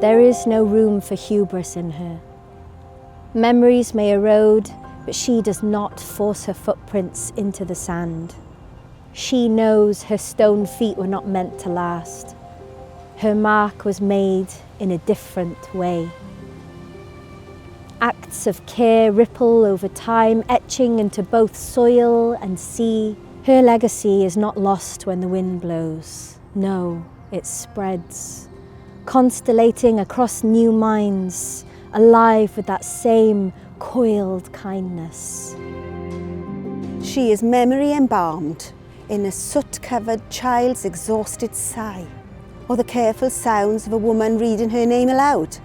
There is no room for hubris in her. Memories may erode, but she does not force her footprints into the sand. She knows her stone feet were not meant to last. Her mark was made in a different way. Acts of care ripple over time, etching into both soil and sea. Her legacy is not lost when the wind blows. No, it spreads, constellating across new minds, alive with that same coiled kindness. She is memory embalmed in a soot-covered child's exhausted sigh, or the careful sounds of a woman reading her name aloud.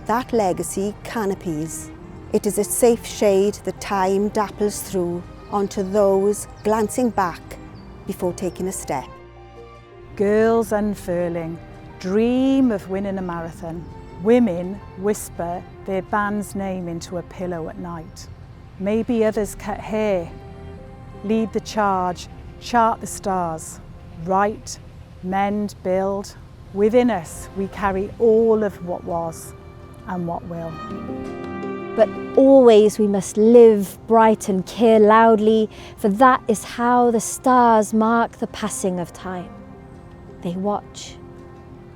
That legacy canopies. It is a safe shade that time dapples through onto those glancing back before taking a step. Girls unfurling, dream of winning a marathon. Women whisper their band's name into a pillow at night. Maybe others cut hair, lead the charge, chart the stars, write, mend, build. Within us, we carry all of what was and what will. But always we must live bright and care loudly, for that is how the stars mark the passing of time. They watch,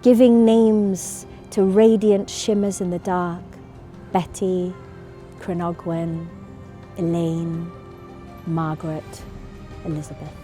giving names to radiant shimmers in the dark. Betty, Cranogwen, Elaine, Margaret, Elizabeth.